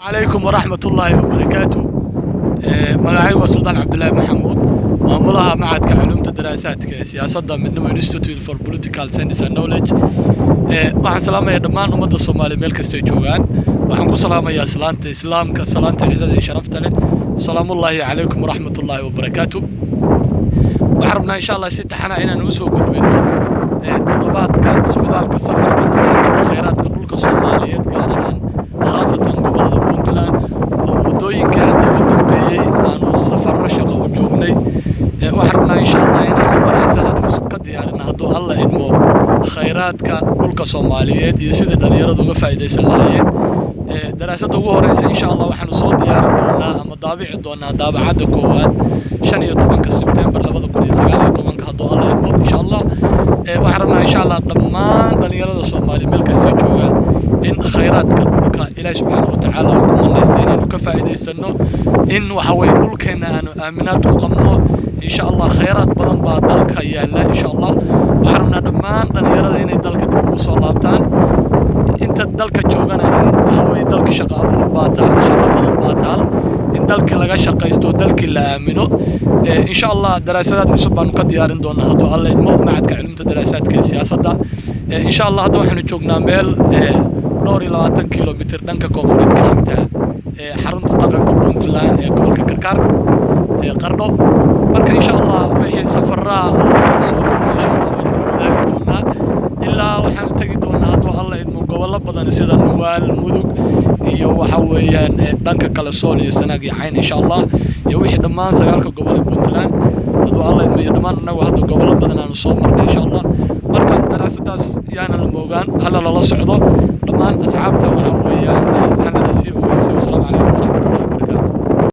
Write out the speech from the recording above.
عليكم ورحمة الله وبركاته. مقاعي وسلطان عبد الله محمود وملها معهد كعلوم الدراسات كسياسة من نمو Institute for Political Science and Knowledge. waxaan salaamayaa dhammaan ummadda Soomaaliyeed meel kasta ay joogaan. waxaan ku salaamayaa salaanta islaamka, salaanta ciisada iyo sharafta leh. salaamullaahi calaykum waraxmatullaahi wabarakaatu. waxaan rabnaa insha Allah si taxana inaan u soo gudbino toddobaadka socdaalka safarka islaamka khayraadka dhulka Soomaaliyeed gaar ahaan khaasatan gobolada Puntland oo muddooyinka hadda u dambeeyay aanu safarro shaqo u joognay. waxaan rabnaa insha Allah inaan daraasad cusub ka diyaarino hadduu alla idmo khayraadka dhulka Soomaaliyeed iyo sida dhalinyaradu uga faa'iideysan lahaayeen. daraasada ugu horeysa insha Allah waxaanu soo diyaarin doonaa ama daabici doonaa daabacadda koowaad 15 Sebtembar 2019 hadduu alla idmo insha Allah. waxaan rabnaa insha Allah dhammaan dhalinyarada Soomaaliyeed meel kasta jooga in khayraadka dhulka Ilaahay subxaanahu wa ta'aala ku manaystay inaynu ka faa'iideysano in waxa weeye dhulkeena aanu aaminaad ku qabno insha Allah khayraad badan baa dalka yaala insha Allah. waxaan rabnaa dhammaan dhalinyarada inay dalka dib ugu soo laabtaan inta dalka joogana waxa weeye dalka shaqo abuur baa taal shaqo badan baa taal in dalka laga shaqaysto dalkii la aamino. insha Allah daraasadaad cusub baan ka diyaarin doonaa hadduu alla idmo macadka cilmiga daraasaadka siyaasadda. insha Allah hadda waxaanu joognaa meel 20 kilomitir dhanka koonfureed ka xigta xarunta dhaqanka Puntland ee gobolka Karkar Qardho. marka insha Allah wixii safarraa soo insha Allah wadaagi doonaa ilaa waxaan tagi doonaa hadduu alla idmo gobollo badan sida Nugaal, Mudug iyo waxa weeyaan dhanka kale Sool iyo Sanaag iyo Cayn insha Allah iyo wixii dhammaan sagaalka gobol ee Puntland hadduu alla idmo iyo dhammaan anagu hadda gobollo badan aan soo marnay insha Allah. marka daraasadaas yaana la moogaan hal la socdo dhammaan asxaabta waxa weeyaan hal la sii ogeysiiyo